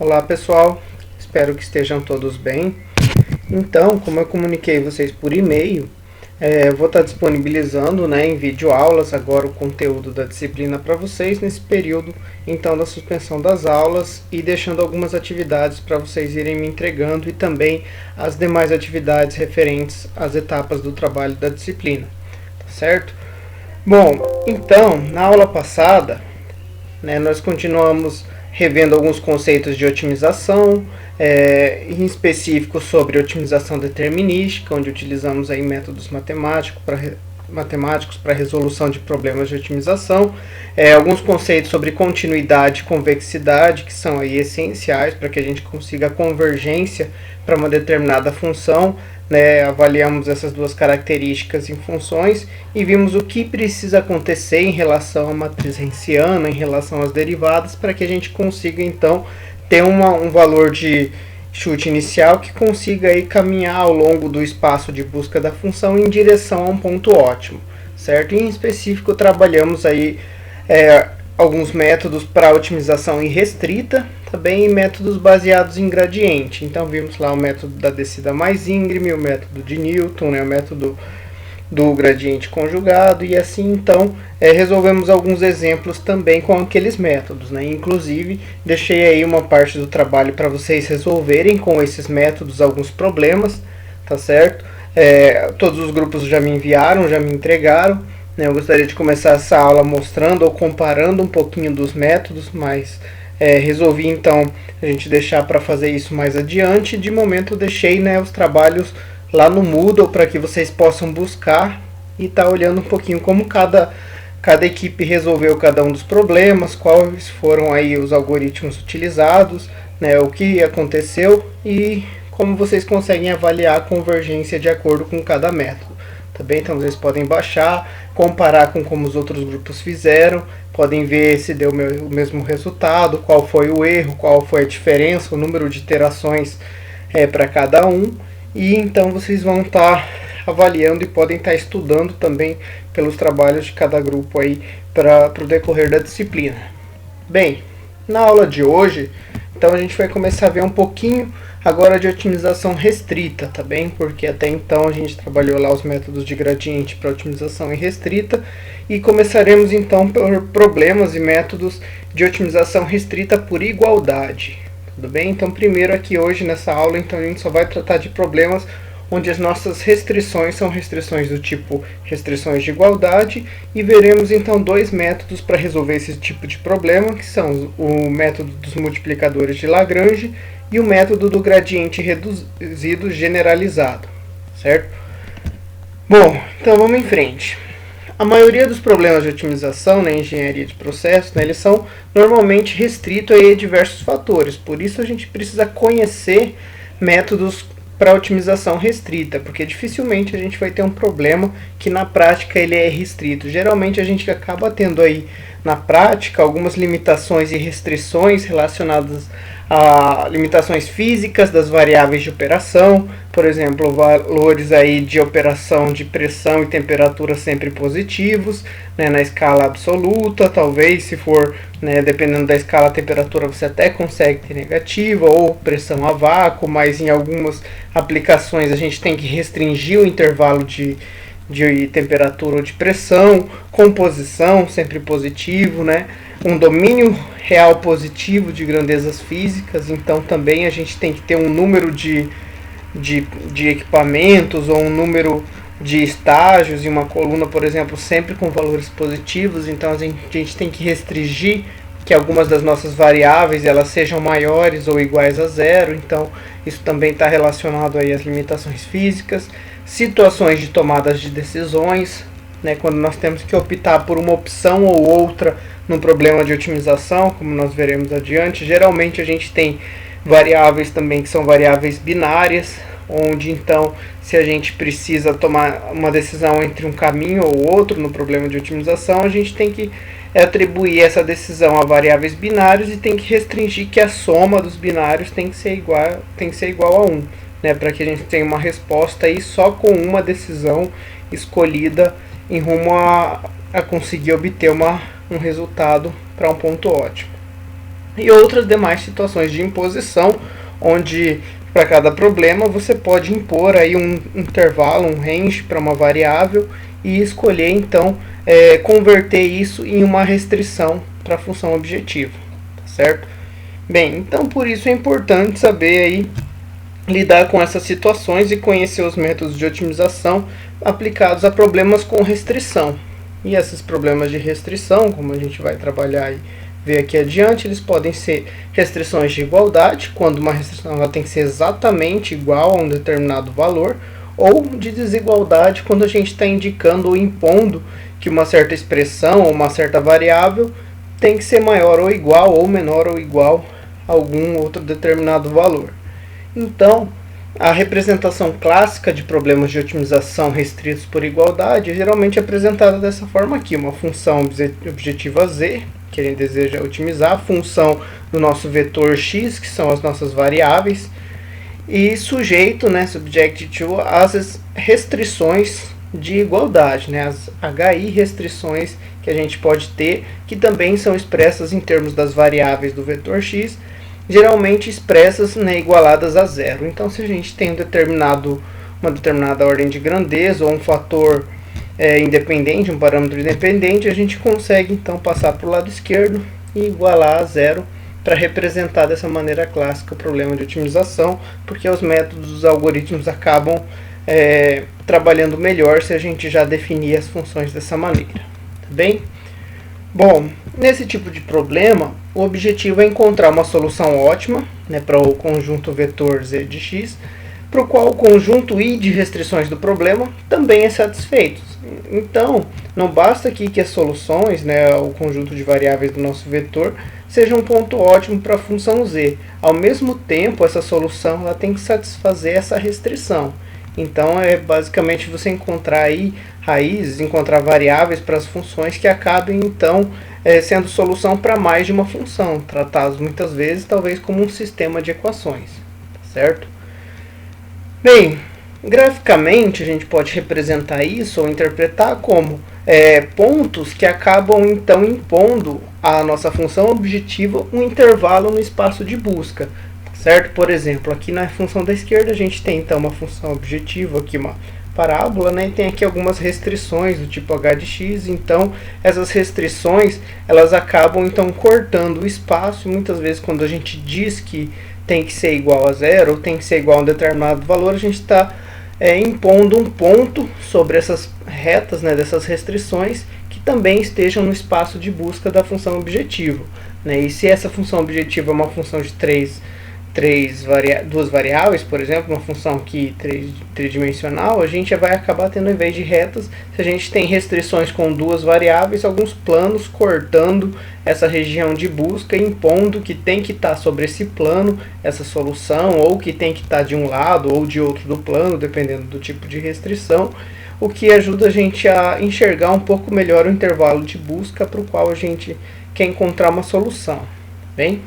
Olá pessoal, espero que estejam todos bem. Então, como eu comuniquei vocês por e-mail, eu vou estar disponibilizando, em videoaulas agora o conteúdo da disciplina para vocês nesse período então da suspensão das aulas e deixando algumas atividades para vocês irem me entregando e também as demais atividades referentes às etapas do trabalho da disciplina, tá certo? Bom, então, na aula passada, nós continuamos revendo alguns conceitos de otimização, em específico sobre otimização determinística, onde utilizamos aí métodos matemáticos para resolução de problemas de otimização, alguns conceitos sobre continuidade e convexidade, que são aí essenciais para que a gente consiga a convergência para uma determinada função. Avaliamos essas duas características em funções e vimos o que precisa acontecer em relação à matriz Hessiana, em relação às derivadas, para que a gente consiga então ter um valor de chute inicial que consiga aí caminhar ao longo do espaço de busca da função em direção a um ponto ótimo, certo? Em específico trabalhamos aí alguns métodos para otimização irrestrita, também métodos baseados em gradiente. Então vimos lá o método da descida mais íngreme, o método de Newton, o método do gradiente conjugado, e assim então resolvemos alguns exemplos também com aqueles métodos. Inclusive deixei aí uma parte do trabalho para vocês resolverem com esses métodos alguns problemas, tá certo? Todos os grupos já me enviaram, já me entregaram. Eu gostaria de começar essa aula mostrando ou comparando um pouquinho dos métodos, mas resolvi então a gente deixar para fazer isso mais adiante. De momento eu deixei os trabalhos lá no Moodle para que vocês possam buscar e estar olhando um pouquinho como cada equipe resolveu cada um dos problemas, quais foram aí os algoritmos utilizados, o que aconteceu e como vocês conseguem avaliar a convergência de acordo com cada método. Também então vocês podem baixar, comparar com como os outros grupos fizeram, podem ver se deu o mesmo resultado, qual foi o erro, qual foi a diferença, o número de iterações para cada um, e então vocês vão estar avaliando e podem estar estudando também pelos trabalhos de cada grupo aí para o decorrer da disciplina. Bem, na aula de hoje, então a gente vai começar a ver um pouquinho agora de otimização restrita, tá bem? Porque até então a gente trabalhou lá os métodos de gradiente para otimização irrestrita e começaremos então por problemas e métodos de otimização restrita por igualdade, tudo bem? Então primeiro aqui hoje nessa aula então a gente só vai tratar de problemas onde as nossas restrições são restrições do tipo restrições de igualdade, e veremos então dois métodos para resolver esse tipo de problema, que são o método dos multiplicadores de Lagrange e o método do gradiente reduzido generalizado, certo? Bom, então vamos em frente. A maioria dos problemas de otimização na engenharia de processos, eles são normalmente restritos a diversos fatores, por isso a gente precisa conhecer métodos para otimização restrita, porque dificilmente a gente vai ter um problema que na prática ele é restrito. Geralmente a gente acaba tendo aí na prática algumas limitações e restrições relacionadas a limitações físicas das variáveis de operação, por exemplo, valores aí de operação de pressão e temperatura sempre positivos, na escala absoluta. Talvez se for, dependendo da escala, a temperatura você até consegue ter negativa, ou pressão a vácuo, mas em algumas aplicações a gente tem que restringir o intervalo de temperatura ou de pressão, composição sempre positivo, um domínio real positivo de grandezas físicas. Então também a gente tem que ter um número de equipamentos ou um número de estágios em uma coluna, por exemplo, sempre com valores positivos. Então a gente tem que restringir que algumas das nossas variáveis elas sejam maiores ou iguais a zero. Então isso também está relacionado aí às limitações físicas. Situações de tomadas de decisões, quando nós temos que optar por uma opção ou outra num problema de otimização, como nós veremos adiante. Geralmente a gente tem variáveis também que são variáveis binárias, onde então se a gente precisa tomar uma decisão entre um caminho ou outro no problema de otimização, a gente tem que atribuir essa decisão a variáveis binárias e tem que restringir que a soma dos binários tem que ser igual a 1, para que a gente tenha uma resposta aí só com uma decisão escolhida em rumo a conseguir obter um resultado para um ponto ótimo. e outras demais situações de imposição, onde para cada problema você pode impor aí um intervalo, um range para uma variável e escolher então converter isso em uma restrição para a função objetiva, tá certo? Bem, então por isso é importante saber aí lidar com essas situações e conhecer os métodos de otimização aplicados a problemas com restrição. E esses problemas de restrição, como a gente vai trabalhar e ver aqui adiante, eles podem ser restrições de igualdade, quando uma restrição ela tem que ser exatamente igual a um determinado valor, ou de desigualdade, quando a gente está indicando ou impondo que uma certa expressão ou uma certa variável tem que ser maior ou igual, ou menor ou igual a algum outro determinado valor. Então, a representação clássica de problemas de otimização restritos por igualdade é geralmente apresentada dessa forma aqui, uma função objetiva z, que a gente deseja otimizar, a função do nosso vetor x, que são as nossas variáveis, e sujeito, né, subject to, as restrições de igualdade, né, as HI restrições que a gente pode ter, que também são expressas em termos das variáveis do vetor x, geralmente expressas, né, igualadas a zero. Então, se a gente tem uma determinada ordem de grandeza ou um fator independente, um parâmetro independente, a gente consegue então passar para o lado esquerdo e igualar a zero para representar dessa maneira clássica o problema de otimização, porque os métodos dos algoritmos acabam trabalhando melhor se a gente já definir as funções dessa maneira. Tá bem? Bom, nesse tipo de problema, o objetivo é encontrar uma solução ótima, né, para o conjunto vetor z de x, para o qual o conjunto i de restrições do problema também é satisfeito. Então, não basta aqui que as soluções, né, o conjunto de variáveis do nosso vetor, seja um ponto ótimo para a função z. Ao mesmo tempo, essa solução ela tem que satisfazer essa restrição. Então, é basicamente você encontrar aí raízes, encontrar variáveis para as funções que acabem, então, sendo solução para mais de uma função, tratados muitas vezes, talvez como um sistema de equações, certo? Bem, graficamente, a gente pode representar isso ou interpretar como pontos que acabam, então, impondo à nossa função objetiva um intervalo no espaço de busca. Certo? Por exemplo, aqui na função da esquerda a gente tem então uma função objetiva, aqui uma parábola, né? E tem aqui algumas restrições do tipo h de x, então essas restrições elas acabam então cortando o espaço, e muitas vezes quando a gente diz que tem que ser igual a zero ou tem que ser igual a um determinado valor, a gente está impondo um ponto sobre essas retas, né, dessas restrições que também estejam no espaço de busca da função objetiva, né? E se essa função objetiva é uma função de duas variáveis, por exemplo, uma função que tridimensional, a gente vai acabar tendo, ao invés de retas, se a gente tem restrições com duas variáveis, alguns planos cortando essa região de busca, impondo que tem que estar sobre esse plano essa solução, ou que tem que estar de um lado ou de outro do plano, dependendo do tipo de restrição, o que ajuda a gente a enxergar um pouco melhor o intervalo de busca para o qual a gente quer encontrar uma solução. Bem?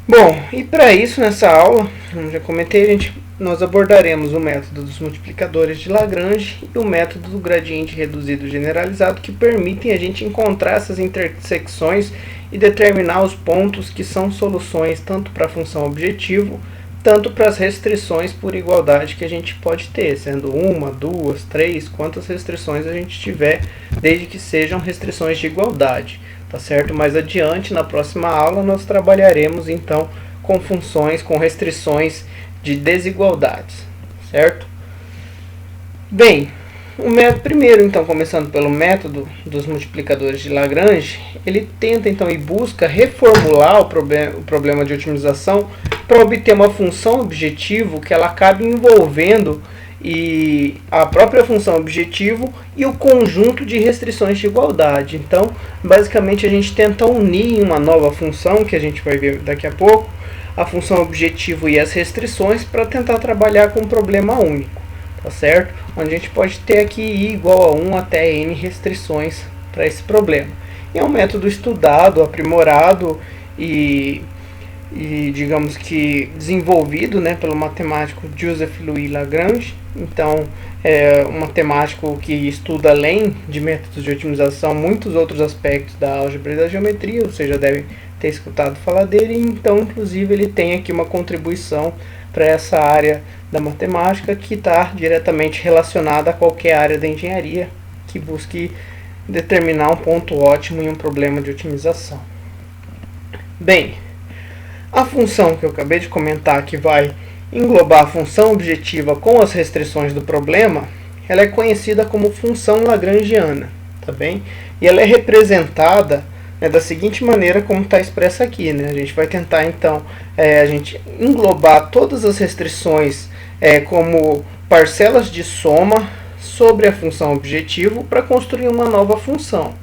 Bom, e para isso, nessa aula, como já comentei, nós abordaremos o método dos multiplicadores de Lagrange e o método do gradiente reduzido generalizado, que permitem a gente encontrar essas intersecções e determinar os pontos que são soluções tanto para a função objetivo, tanto para as restrições por igualdade que a gente pode ter, sendo uma, duas, três, quantas restrições a gente tiver, desde que sejam restrições de igualdade. Tá certo? Mais adiante, na próxima aula, nós trabalharemos então com funções, com restrições de desigualdades, certo? Bem, primeiro então, começando pelo método dos multiplicadores de Lagrange, ele tenta então e busca reformular o problema de otimização para obter uma função objetivo que ela acabe envolvendo e a própria função objetivo e o conjunto de restrições de igualdade. Então, basicamente, a gente tenta unir em uma nova função, que a gente vai ver daqui a pouco, a função objetivo e as restrições para tentar trabalhar com um problema único, tá certo? Onde a gente pode ter aqui i igual a 1 até n restrições para esse problema. E é um método estudado, aprimorado e digamos que desenvolvido, né, pelo matemático Joseph Louis Lagrange. Então, é um matemático que estuda, além de métodos de otimização, muitos outros aspectos da álgebra e da geometria. Você já deve ter escutado falar dele, então inclusive ele tem aqui uma contribuição para essa área da matemática que está diretamente relacionada a qualquer área da engenharia que busque determinar um ponto ótimo em um problema de otimização. Bem, a função que eu acabei de comentar, que vai englobar a função objetiva com as restrições do problema, ela é conhecida como função lagrangiana, tá bem? E ela é representada, né, da seguinte maneira como está expressa aqui, né? A gente vai tentar então a gente englobar todas as restrições como parcelas de soma sobre a função objetivo para construir uma nova função.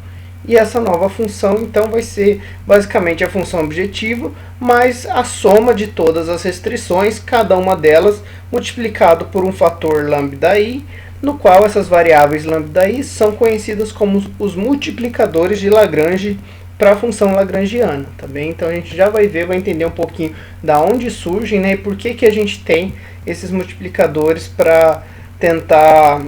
E essa nova função então vai ser basicamente a função objetivo mais a soma de todas as restrições, cada uma delas multiplicado por um fator lambda_i, no qual essas variáveis lambda_i são conhecidas como os multiplicadores de Lagrange para a função lagrangiana, tá bem? Então a gente já vai ver, vai entender um pouquinho da onde surgem, né, e por que a gente tem esses multiplicadores para tentar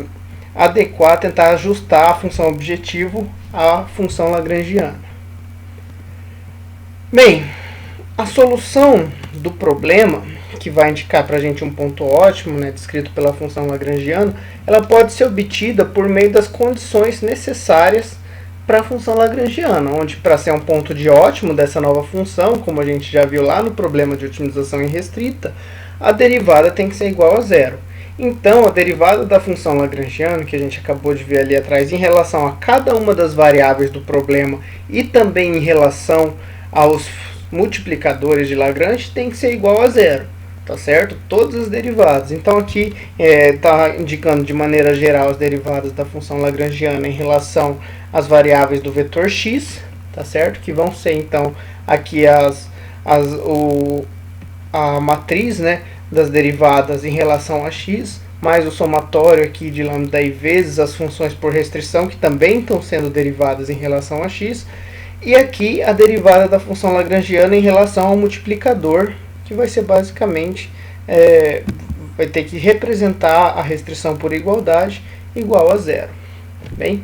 adequar, tentar ajustar a função objetivo à função lagrangiana. Bem, a solução do problema, que vai indicar para a gente um ponto ótimo, né, descrito pela função lagrangiana, ela pode ser obtida por meio das condições necessárias para a função lagrangiana, onde para ser um ponto de ótimo dessa nova função, como a gente já viu lá no problema de otimização irrestrita, a derivada tem que ser igual a zero. Então, a derivada da função lagrangiana, que a gente acabou de ver ali atrás, em relação a cada uma das variáveis do problema e também em relação aos multiplicadores de Lagrange, tem que ser igual a zero, tá certo? Todas as derivadas. Então, aqui está indicando de maneira geral as derivadas da função lagrangiana em relação às variáveis do vetor x, tá certo? Que vão ser, então, aqui a matriz, né, das derivadas em relação a x, mais o somatório aqui de lambda_i vezes as funções por restrição, que também estão sendo derivadas em relação a x, e aqui a derivada da função lagrangiana em relação ao multiplicador, que vai ser basicamente, vai ter que representar a restrição por igualdade igual a zero. Bem,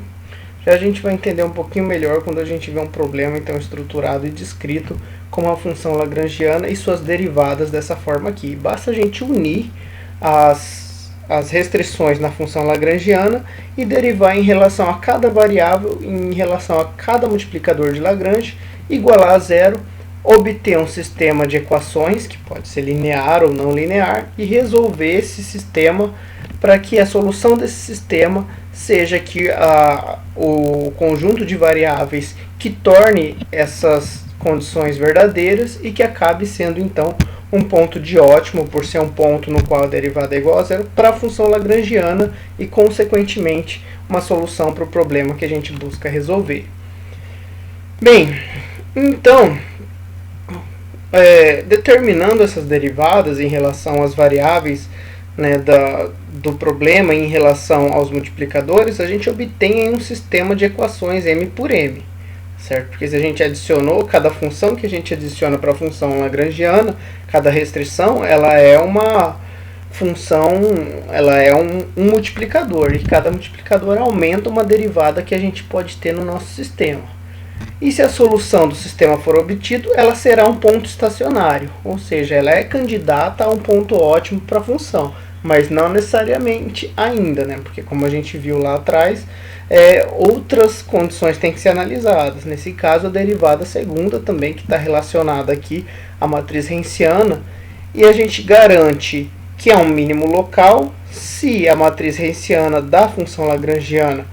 já a gente vai entender um pouquinho melhor quando a gente vê um problema então estruturado e descrito como a função lagrangiana e suas derivadas dessa forma aqui. Basta a gente unir as restrições na função lagrangiana e derivar em relação a cada variável, em relação a cada multiplicador de Lagrange, igualar a zero, obter um sistema de equações, que pode ser linear ou não linear, e resolver esse sistema para que a solução desse sistema seja que o conjunto de variáveis que torne essas condições verdadeiras e que acabe sendo então um ponto de ótimo, por ser um ponto no qual a derivada é igual a zero, para a função lagrangiana e, consequentemente, uma solução para o problema que a gente busca resolver. Bem, então, determinando essas derivadas em relação às variáveis, né, do problema em relação aos multiplicadores, a gente obtém um sistema de equações m por m. Certo? Porque se a gente adicionou, cada função que a gente adiciona para a função lagrangiana, cada restrição, ela é uma função, ela é um multiplicador, e cada multiplicador aumenta uma derivada que a gente pode ter no nosso sistema. E se a solução do sistema for obtida, ela será um ponto estacionário, ou seja, ela é candidata a um ponto ótimo para a função, mas não necessariamente ainda, né? Porque como a gente viu lá atrás, outras condições têm que ser analisadas. Nesse caso, a derivada segunda também, que está relacionada aqui à matriz Hessiana, e a gente garante que é um mínimo local se a matriz Hessiana da função lagrangiana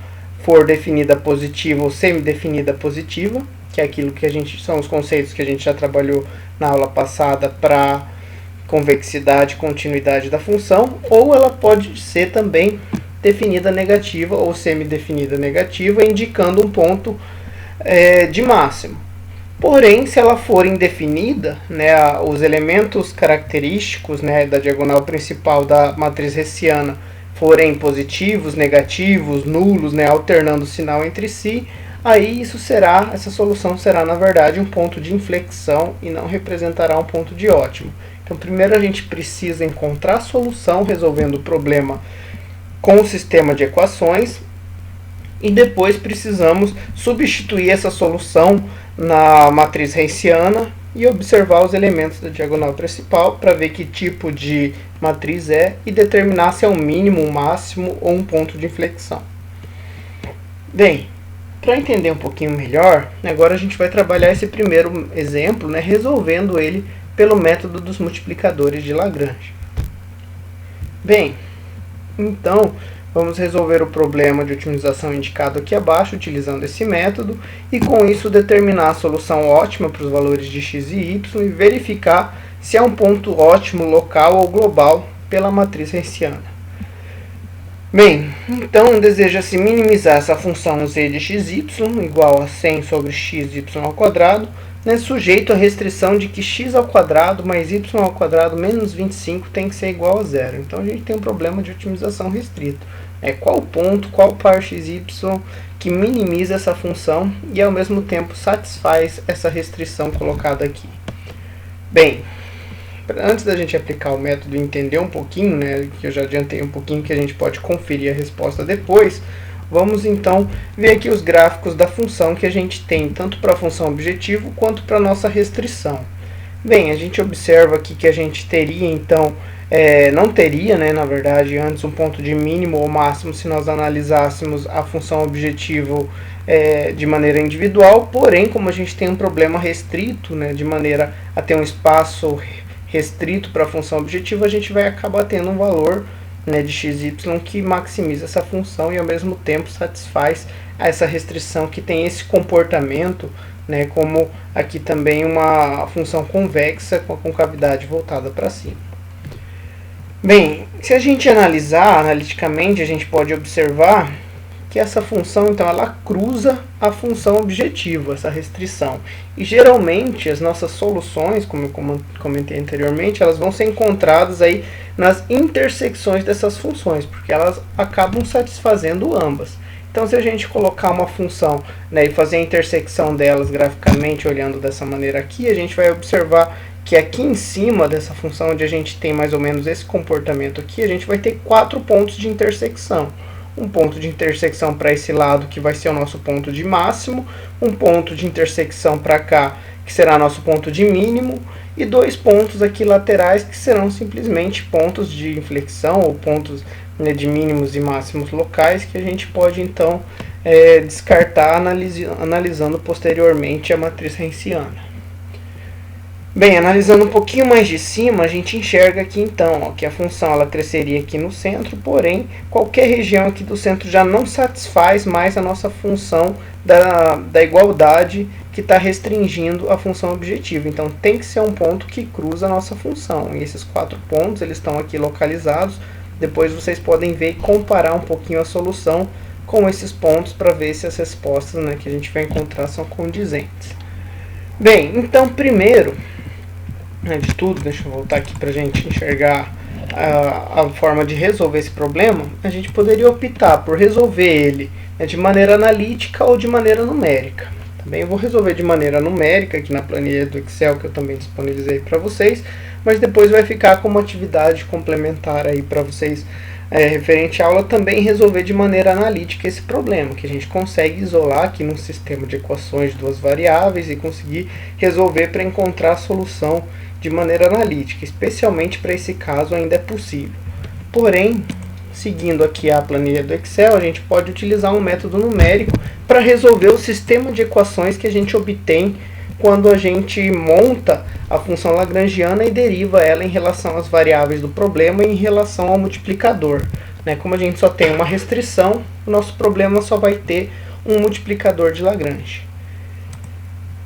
for definida positiva ou semidefinida positiva, que é aquilo que são os conceitos que a gente já trabalhou na aula passada para convexidade e continuidade da função, ou ela pode ser também definida negativa ou semidefinida negativa, indicando um ponto de máximo. Porém, se ela for indefinida, né, os elementos característicos, né, da diagonal principal da matriz hessiana forem positivos, negativos, nulos, né, alternando o sinal entre si, aí essa solução será, na verdade, um ponto de inflexão e não representará um ponto de ótimo. Então, primeiro a gente precisa encontrar a solução resolvendo o problema com o sistema de equações, e depois precisamos substituir essa solução na matriz Hessiana e observar os elementos da diagonal principal para ver que tipo de matriz é e determinar se é um mínimo, um máximo ou um ponto de inflexão. Bem, para entender um pouquinho melhor, agora a gente vai trabalhar esse primeiro exemplo, resolvendo ele pelo método dos multiplicadores de Lagrange. Bem, então vamos resolver o problema de otimização indicado aqui abaixo, utilizando esse método, e com isso determinar a solução ótima para os valores de x e y e verificar se é um ponto ótimo local ou global pela matriz hessiana. Bem, então deseja-se minimizar essa função z de xy igual a 100 sobre xy ao quadrado, sujeito à restrição de que x ao quadrado mais y ao quadrado menos 25 tem que ser igual a zero. Então a gente tem um problema de otimização restrito. Qual ponto, qual par xy que minimiza essa função e ao mesmo tempo satisfaz essa restrição colocada aqui. Bem, antes da gente aplicar o método e entender um pouquinho, que eu já adiantei um pouquinho que a gente pode conferir a resposta depois, vamos então ver aqui os gráficos da função que a gente tem, tanto para a função objetivo quanto para a nossa restrição. Bem, a gente observa aqui que a gente teria então, não teria, na verdade, antes um ponto de mínimo ou máximo se nós analisássemos a função objetivo de maneira individual, porém, como a gente tem um problema restrito, de maneira a ter um espaço restrito para a função objetiva, a gente vai acabar tendo um valor de xy que maximiza essa função e ao mesmo tempo satisfaz essa restrição que tem esse comportamento, como aqui também uma função convexa com a concavidade voltada para cima. Bem, se a gente analisar analiticamente, a gente pode observar que essa função, então, ela cruza a função objetiva, essa restrição. E geralmente as nossas soluções, como eu comentei anteriormente, elas vão ser encontradas aí nas intersecções dessas funções, porque elas acabam satisfazendo ambas. Então, se a gente colocar uma função e fazer a intersecção delas graficamente, olhando dessa maneira aqui, a gente vai observar que aqui em cima dessa função, onde a gente tem mais ou menos esse comportamento aqui, a gente vai ter 4 pontos de intersecção. Um ponto de intersecção para esse lado, que vai ser o nosso ponto de máximo, um ponto de intersecção para cá, que será nosso ponto de mínimo, e 2 pontos aqui laterais, que serão simplesmente pontos de inflexão, ou pontos de mínimos e máximos locais, que a gente pode então descartar analisando posteriormente a matriz hessiana. Bem, analisando um pouquinho mais de cima, a gente enxerga aqui então que a função ela cresceria aqui no centro, porém qualquer região aqui do centro já não satisfaz mais a nossa função da igualdade que está restringindo a função objetiva. Então tem que ser um ponto que cruza a nossa função. E esses 4 pontos eles estão aqui localizados. Depois vocês podem ver e comparar um pouquinho a solução com esses pontos para ver se as respostas que a gente vai encontrar são condizentes. Bem, então primeiro de tudo, deixa eu voltar aqui para a gente enxergar a forma de resolver esse problema. A gente poderia optar por resolver ele de maneira analítica ou de maneira numérica. Também eu vou resolver de maneira numérica aqui na planilha do Excel, que eu também disponibilizei para vocês, mas depois vai ficar como atividade complementar aí para vocês, referente à aula, também resolver de maneira analítica esse problema, que a gente consegue isolar aqui num sistema de equações de 2 variáveis e conseguir resolver para encontrar a solução de maneira analítica, especialmente para esse caso ainda é possível. Porém, seguindo aqui a planilha do Excel, a gente pode utilizar um método numérico para resolver o sistema de equações que a gente obtém quando a gente monta a função lagrangiana e deriva ela em relação às variáveis do problema e em relação ao multiplicador. Como a gente só tem uma restrição, o nosso problema só vai ter um multiplicador de Lagrange.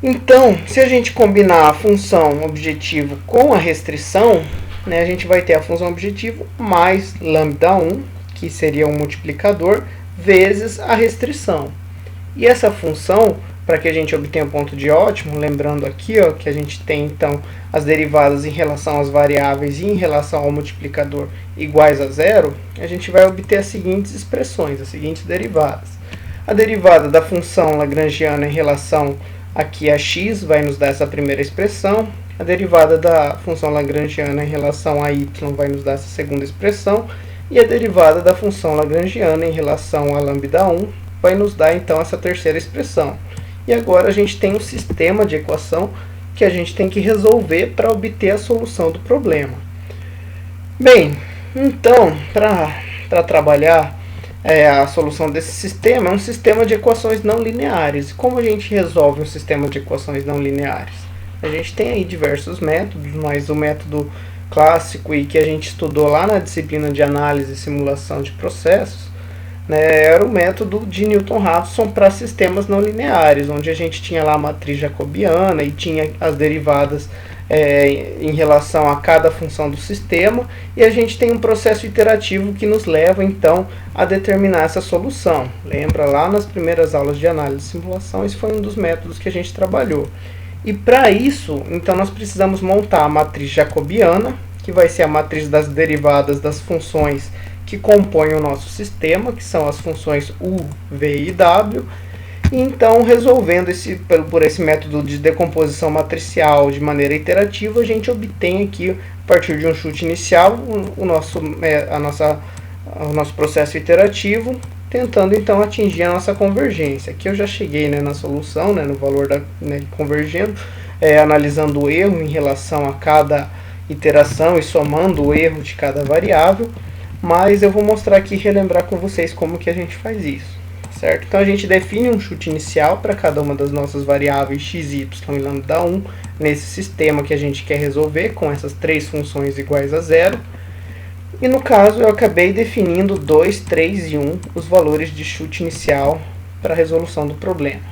Então, se a gente combinar a função objetivo com a restrição, a gente vai ter a função objetivo mais lambda1, que seria um multiplicador, vezes a restrição. E essa função, para que a gente obtenha o ponto de ótimo, lembrando aqui que a gente tem então as derivadas em relação às variáveis e em relação ao multiplicador iguais a zero, a gente vai obter as seguintes expressões, as seguintes derivadas. A derivada da função lagrangiana em relação aqui a x vai nos dar essa primeira expressão, a derivada da função lagrangiana em relação a y vai nos dar essa segunda expressão, e a derivada da função lagrangiana em relação a lambda1 vai nos dar então essa terceira expressão. E agora a gente tem um sistema de equação que a gente tem que resolver para obter a solução do problema. Bem, então, para trabalhar a solução desse sistema, é um sistema de equações não lineares. Como a gente resolve um sistema de equações não lineares? A gente tem aí diversos métodos, mas o método clássico e que a gente estudou lá na disciplina de análise e simulação de processos, né, era o método de Newton-Raphson para sistemas não lineares, onde a gente tinha lá a matriz jacobiana e tinha as derivadas em relação a cada função do sistema, e a gente tem um processo iterativo que nos leva então a determinar essa solução. Lembra lá nas primeiras aulas de análise e simulação, esse foi um dos métodos que a gente trabalhou. E para isso, então nós precisamos montar a matriz jacobiana, que vai ser a matriz das derivadas das funções que compõem o nosso sistema, que são as funções u, v e w. E então, resolvendo por esse método de decomposição matricial de maneira iterativa, a gente obtém aqui, a partir de um chute inicial, o nosso processo iterativo, tentando então atingir a nossa convergência. Aqui eu já cheguei, né, na solução, né, no valor convergendo, analisando o erro em relação a cada iteração e somando o erro de cada variável, mas eu vou mostrar aqui e relembrar com vocês como que a gente faz isso. Certo? Então a gente define um chute inicial para cada uma das nossas variáveis x, y e λ1 nesse sistema que a gente quer resolver com essas três funções iguais a zero. E no caso eu acabei definindo 2, 3 e 1 os valores de chute inicial para a resolução do problema.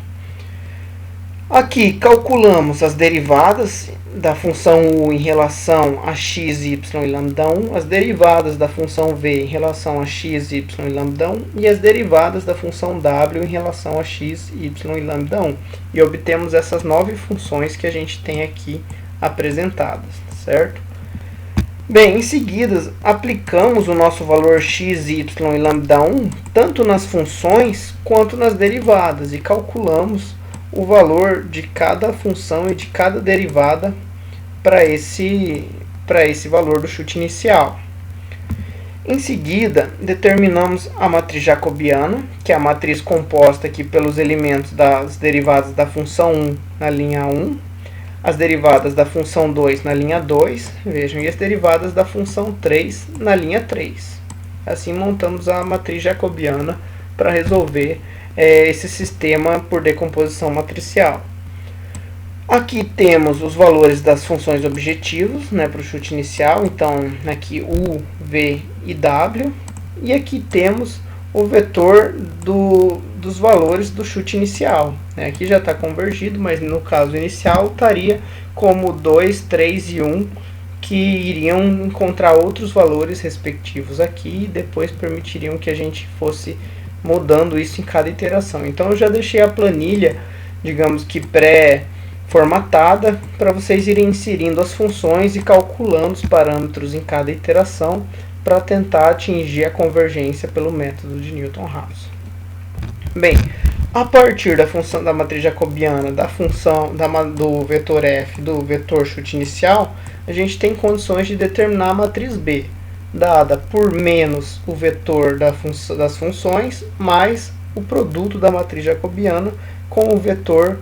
Aqui calculamos as derivadas da função u em relação a x, y e λ1, as derivadas da função v em relação a x, y e λ1 e as derivadas da função w em relação a x, y e λ1. E obtemos essas 9 funções que a gente tem aqui apresentadas, certo? Bem, em seguida, aplicamos o nosso valor x, y e λ1 tanto nas funções quanto nas derivadas e calculamos o valor de cada função e de cada derivada para esse valor do chute inicial. Em seguida, determinamos a matriz jacobiana, que é a matriz composta aqui pelos elementos das derivadas da função 1 na linha 1, as derivadas da função 2 na linha 2, vejam, e as derivadas da função 3 na linha 3. Assim montamos a matriz jacobiana para resolver esse sistema por decomposição matricial. Aqui temos os valores das funções objetivos, né, para o chute inicial, então aqui u, v e w, e aqui temos o vetor dos valores do chute inicial. Aqui já está convergido, mas no caso inicial estaria como 2, 3 e 1, que iriam encontrar outros valores respectivos aqui e depois permitiriam que a gente fosse mudando isso em cada iteração. Então eu já deixei a planilha, digamos que pré-formatada, para vocês irem inserindo as funções e calculando os parâmetros em cada iteração para tentar atingir a convergência pelo método de Newton-Raphson. Bem, a partir da função da matriz jacobiana, da função do vetor f, do vetor chute inicial, a gente tem condições de determinar a matriz B, dada por menos o vetor das funções mais o produto da matriz jacobiana com o vetor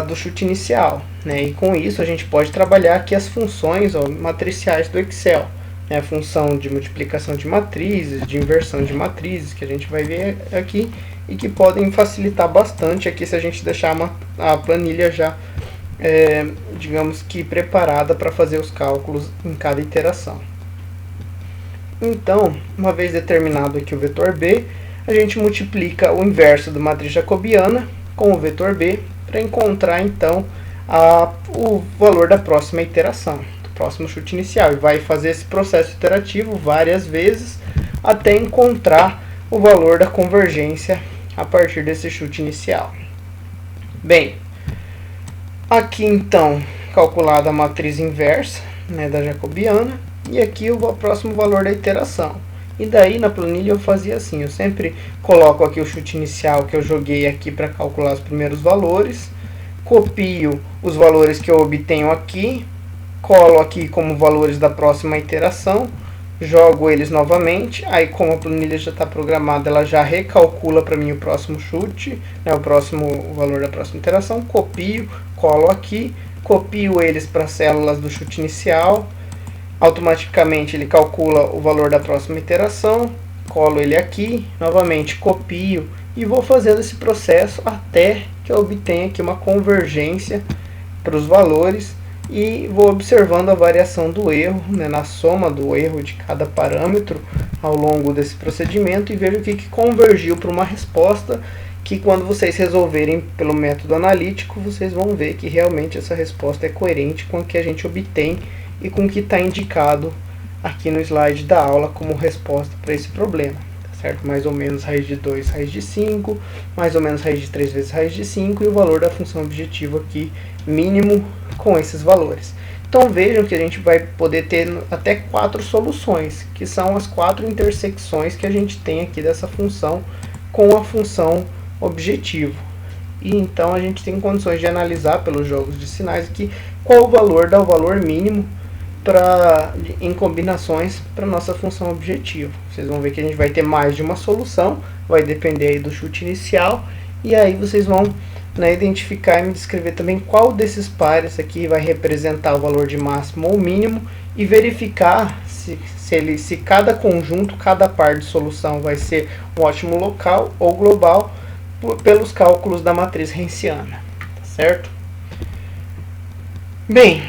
do chute inicial, né? E com isso a gente pode trabalhar aqui as funções matriciais do Excel, né? A função de multiplicação de matrizes, de inversão de matrizes, que a gente vai ver aqui e que podem facilitar bastante aqui se a gente deixar a planilha já digamos que preparada para fazer os cálculos em cada iteração. Então, uma vez determinado aqui o vetor B, a gente multiplica o inverso da matriz jacobiana com o vetor B para encontrar então o valor da próxima iteração, do próximo chute inicial, e vai fazer esse processo iterativo várias vezes até encontrar o valor da convergência a partir desse chute inicial. Bem, aqui então calculada a matriz inversa, né, da jacobiana, e aqui o próximo valor da iteração. E daí na planilha eu fazia assim, eu sempre coloco aqui o chute inicial que eu joguei aqui para calcular os primeiros valores, copio os valores que eu obtenho aqui, colo aqui como valores da próxima iteração, jogo eles novamente, aí como a planilha já está programada, ela já recalcula para mim o próximo chute, né, o valor da próxima iteração, copio, colo aqui, copio eles para as células do chute inicial, automaticamente ele calcula o valor da próxima iteração, colo ele aqui, novamente copio e vou fazendo esse processo até que eu obtenha aqui uma convergência para os valores e vou observando a variação do erro, né, na soma do erro de cada parâmetro ao longo desse procedimento e vejo o que convergiu para uma resposta que quando vocês resolverem pelo método analítico, vocês vão ver que realmente essa resposta é coerente com o que a gente obtém e com o que está indicado aqui no slide da aula como resposta para esse problema. Certo? Mais ou menos raiz de 2, raiz de 5, mais ou menos raiz de 3 vezes raiz de 5 e o valor da função objetiva aqui mínimo com esses valores. Então vejam que a gente vai poder ter até 4 soluções, que são as 4 intersecções que a gente tem aqui dessa função com a função objetivo. E então a gente tem condições de analisar pelos jogos de sinais aqui qual o valor dá o valor mínimo em combinações para nossa função objetivo. Vocês vão ver que a gente vai ter mais de uma solução, vai depender aí do chute inicial, e aí vocês vão, né, identificar e me descrever também qual desses pares aqui vai representar o valor de máximo ou mínimo e verificar se cada conjunto, cada par de solução vai ser um ótimo local ou global pelos cálculos da matriz Hessiana, certo? Bem,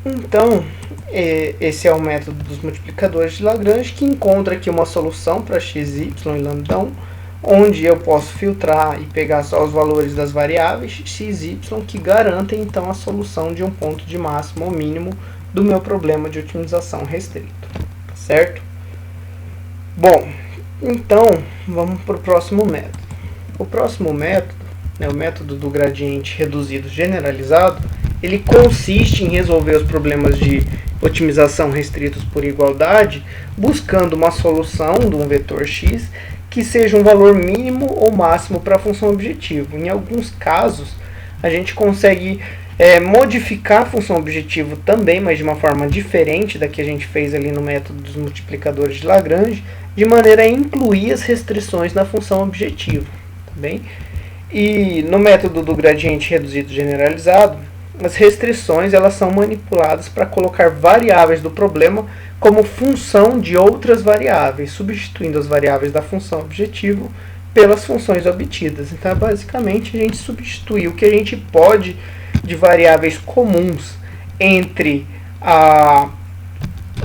então esse é o método dos multiplicadores de Lagrange, que encontra aqui uma solução para x, y e lambda 1, onde eu posso filtrar e pegar só os valores das variáveis x e y, que garantem então a solução de um ponto de máximo ou mínimo do meu problema de otimização restrito, certo? Bom, então vamos para o próximo método. O próximo método, né, o método do gradiente reduzido generalizado, ele consiste em resolver os problemas de otimização restritos por igualdade, buscando uma solução de um vetor x que seja um valor mínimo ou máximo para a função objetivo. Em alguns casos, a gente consegue modificar a função objetivo também, mas de uma forma diferente da que a gente fez ali no método dos multiplicadores de Lagrange, de maneira a incluir as restrições na função objetivo. Tá bem? E no método do gradiente reduzido generalizado, as restrições elas são manipuladas para colocar variáveis do problema como função de outras variáveis, substituindo as variáveis da função objetivo pelas funções obtidas. Então, basicamente, a gente substitui o que a gente pode de variáveis comuns entre a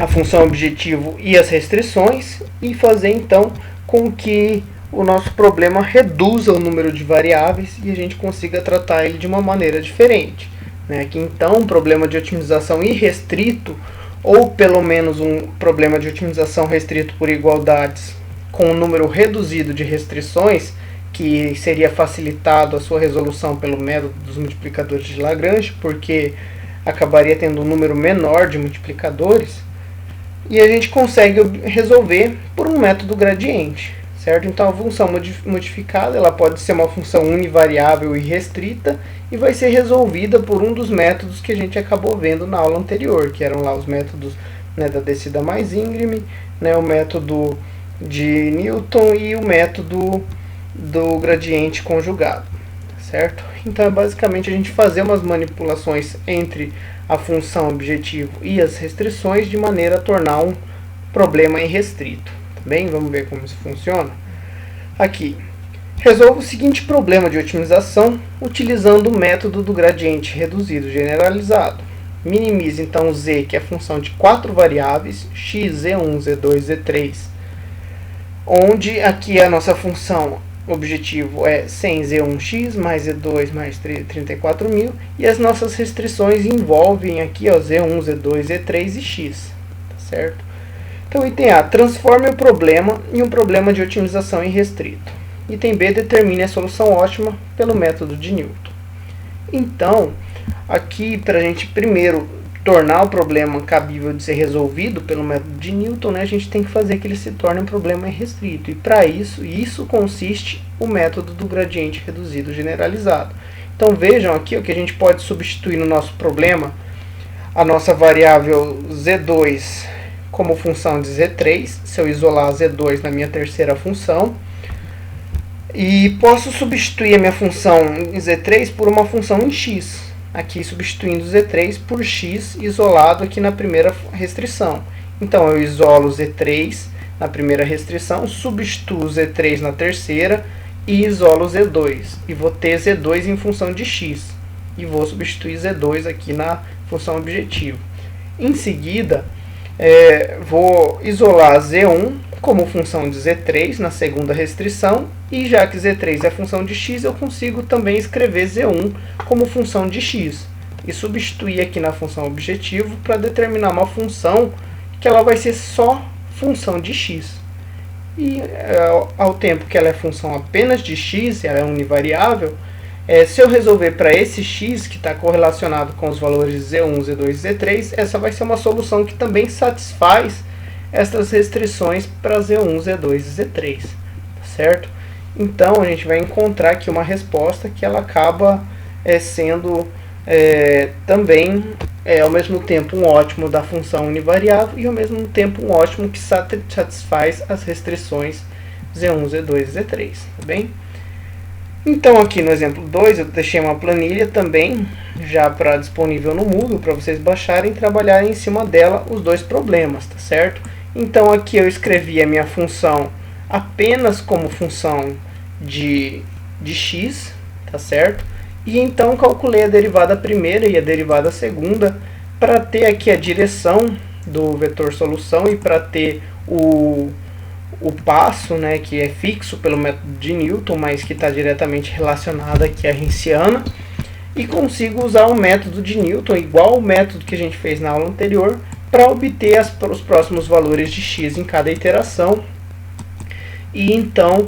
função objetivo e as restrições e fazer, então, com que o nosso problema reduza o número de variáveis e a gente consiga tratar ele de uma maneira diferente. Que então um problema de otimização irrestrito, ou pelo menos um problema de otimização restrito por igualdades com um número reduzido de restrições, que seria facilitado a sua resolução pelo método dos multiplicadores de Lagrange, porque acabaria tendo um número menor de multiplicadores, e a gente consegue resolver por um método gradiente. Certo? Então a função modificada ela pode ser uma função univariável e restrita e vai ser resolvida por um dos métodos que a gente acabou vendo na aula anterior, que eram lá os métodos, né, da descida mais íngreme, né, o método de Newton e o método do gradiente conjugado. Certo? Então é basicamente a gente fazer umas manipulações entre a função objetivo e as restrições de maneira a tornar um problema irrestrito. Bem, vamos ver como isso funciona. Aqui, resolva o seguinte problema de otimização utilizando o método do gradiente reduzido generalizado. Minimize então z, que é a função de 4 variáveis, x, z1, z2, z3, onde aqui a nossa função objetivo é 100z1x mais z2 mais 34.000 e as nossas restrições envolvem aqui ó, z1, z2, z3 e x, tá certo? Então, item A, transforme o problema em um problema de otimização irrestrito. Item B, determine a solução ótima pelo método de Newton. Então, aqui, para a gente primeiro tornar o problema cabível de ser resolvido pelo método de Newton, né, a gente tem que fazer que ele se torne um problema irrestrito. E para isso consiste o método do gradiente reduzido generalizado. Então, vejam aqui o que a gente pode substituir no nosso problema, a nossa variável z2 como função de Z3, se eu isolar Z2 na minha terceira função. E posso substituir a minha função em Z3 por uma função em X, aqui substituindo Z3 por X isolado aqui na primeira restrição. Então eu isolo Z3 na primeira restrição, substituo Z3 na terceira e isolo Z2. E vou ter Z2 em função de X. E vou substituir Z2 aqui na função objetivo. Em seguida, vou isolar Z1 como função de Z3 na segunda restrição. E já que Z3 é função de X, eu consigo também escrever Z1 como função de X. E substituir aqui na função objetivo para determinar uma função que ela vai ser só função de X. E ao tempo que ela é função apenas de X, ela é univariável, se eu resolver para esse X que está correlacionado com os valores Z1, Z2 e Z3, essa vai ser uma solução que também satisfaz essas restrições para Z1, Z2 e Z3, certo? Então a gente vai encontrar aqui uma resposta que ela acaba sendo também ao mesmo tempo um ótimo da função univariável e ao mesmo tempo um ótimo que satisfaz as restrições Z1, Z2 e Z3, tá bem? Então aqui no exemplo 2 eu deixei uma planilha também já disponível no Moodle para vocês baixarem e trabalharem em cima dela os dois problemas, tá certo? Então aqui eu escrevi a minha função apenas como função de x, tá certo? E então calculei a derivada primeira e a derivada segunda para ter aqui a direção do vetor solução e para ter o passo, né, que é fixo pelo método de Newton, mas que está diretamente relacionado aqui à Hessiana. E consigo usar o método de Newton, igual ao método que a gente fez na aula anterior, para obter os próximos valores de x em cada iteração. E então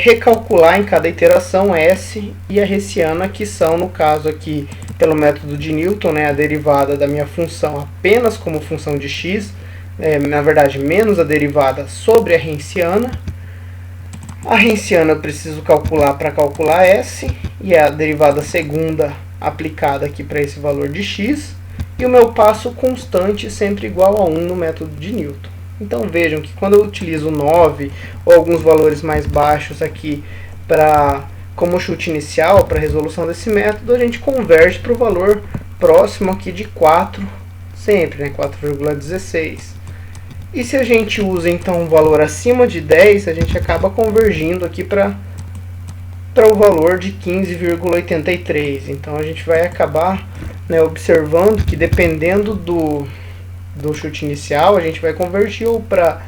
recalcular em cada iteração S e a Hessiana, que são, no caso aqui, pelo método de Newton, né, a derivada da minha função apenas como função de x, na verdade menos a derivada sobre a Hessiana. A Hessiana eu preciso calcular para calcular S, e a derivada segunda aplicada aqui para esse valor de x, e o meu passo constante sempre igual a 1 no método de Newton. Então vejam que quando eu utilizo 9 ou alguns valores mais baixos aqui como chute inicial para a resolução desse método, a gente converte para o valor próximo aqui de 4 sempre, né, 4,16. E se a gente usa então um valor acima de 10, a gente acaba convergindo aqui para o valor de 15,83. Então a gente vai acabar, né, observando que dependendo do chute inicial, a gente vai convertir ou para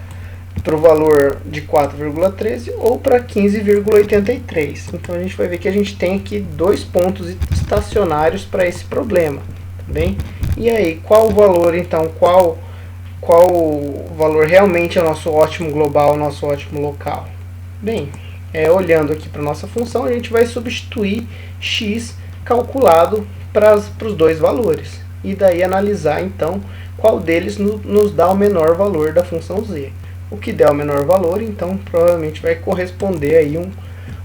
o valor de 4,13 ou para 15,83. Então a gente vai ver que a gente tem aqui dois pontos estacionários para esse problema, tá bem? E aí, qual o valor então, qual valor realmente é o nosso ótimo global, o nosso ótimo local? Bem, olhando aqui para a nossa função, a gente vai substituir x calculado para os dois valores. E daí analisar então qual deles nos dá o menor valor da função z. O que der o menor valor, então provavelmente vai corresponder aí um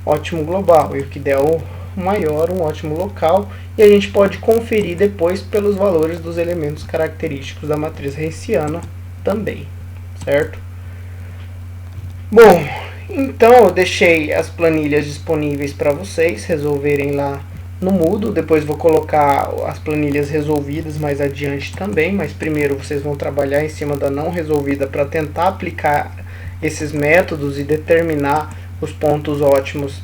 ótimo global. E o que der o maior, um ótimo local. E a gente pode conferir depois pelos valores dos elementos característicos da matriz hessiana também, certo? Bom, então eu deixei as planilhas disponíveis para vocês resolverem lá no Moodle. Depois vou colocar as planilhas resolvidas mais adiante também, mas primeiro vocês vão trabalhar em cima da não resolvida para tentar aplicar esses métodos e determinar os pontos ótimos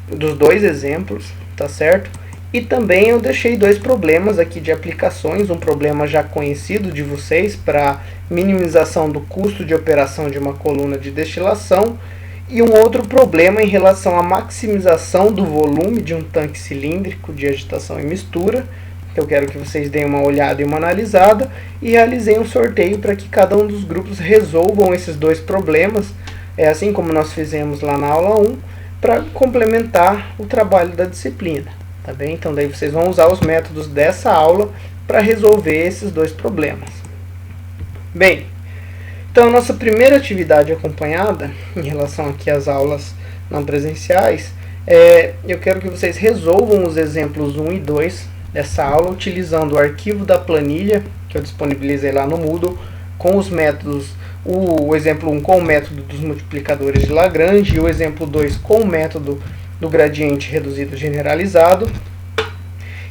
dos dois exemplos, tá certo? E também eu deixei dois problemas aqui de aplicações, um problema já conhecido de vocês para minimização do custo de operação de uma coluna de destilação, e um outro problema em relação à maximização do volume de um tanque cilíndrico de agitação e mistura. Eu quero que vocês deem uma olhada e uma analisada, e realizei um sorteio para que cada um dos grupos resolvam esses dois problemas, assim como nós fizemos lá na aula 1, para complementar o trabalho da disciplina. Tá bem? Então daí vocês vão usar os métodos dessa aula para resolver esses dois problemas. Bem, então a nossa primeira atividade acompanhada, em relação aqui às aulas não presenciais, eu quero que vocês resolvam os exemplos 1 e 2 dessa aula, utilizando o arquivo da planilha, que eu disponibilizei lá no Moodle, com os métodos, o exemplo 1 com o método dos multiplicadores de Lagrange e o exemplo 2 com o método do gradiente reduzido generalizado.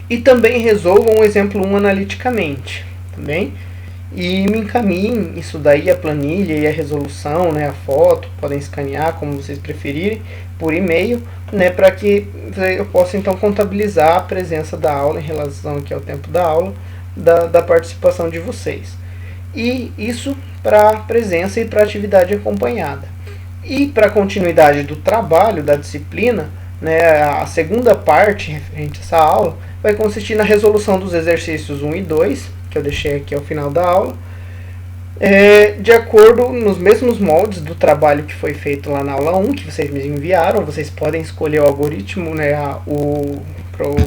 E também resolvam o exemplo 1 analiticamente, também. E me encaminhem isso daí, a planilha e a resolução, né, a foto, podem escanear como vocês preferirem, por e-mail, né, para que eu possa então contabilizar a presença da aula em relação aqui ao tempo da aula, da participação de vocês. E isso para a presença e para a atividade acompanhada. E para a continuidade do trabalho, da disciplina, né, a segunda parte referente a essa aula vai consistir na resolução dos exercícios 1 e 2, que eu deixei aqui ao final da aula, de acordo nos mesmos moldes do trabalho que foi feito lá na aula 1, que vocês me enviaram. Vocês podem escolher o algoritmo, né, o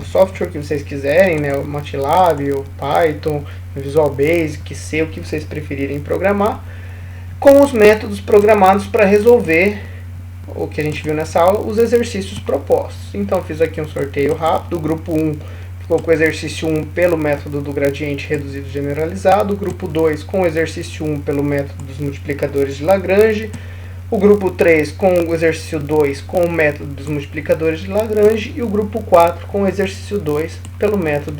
software que vocês quiserem, né, o MATLAB, o Python, o Visual Basic, C, o que vocês preferirem programar, com os métodos programados para resolver o que a gente viu nessa aula, os exercícios propostos. Então fiz aqui um sorteio rápido. O grupo 1 ficou com o exercício 1 pelo método do gradiente reduzido generalizado, o grupo 2 com o exercício 1 pelo método dos multiplicadores de Lagrange, o grupo 3 com o exercício 2 com o método dos multiplicadores de Lagrange e o grupo 4 com o exercício 2 pelo método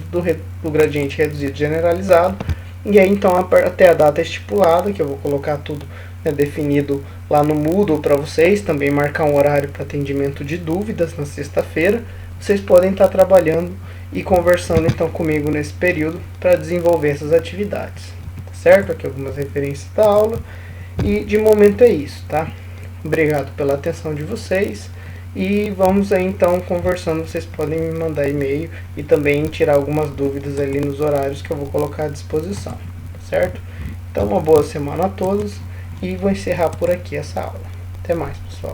do gradiente reduzido generalizado. E aí então até a data estipulada, que eu vou colocar tudo, né, definido lá no Moodle para vocês, também marcar um horário para atendimento de dúvidas na sexta-feira, vocês podem estar trabalhando e conversando então comigo nesse período para desenvolver essas atividades, tá certo? Aqui algumas referências da aula e de momento é isso, tá? Obrigado pela atenção de vocês e vamos aí então conversando. Vocês podem me mandar e-mail e também tirar algumas dúvidas ali nos horários que eu vou colocar à disposição, tá certo? Então uma boa semana a todos e vou encerrar por aqui essa aula. Até mais, pessoal.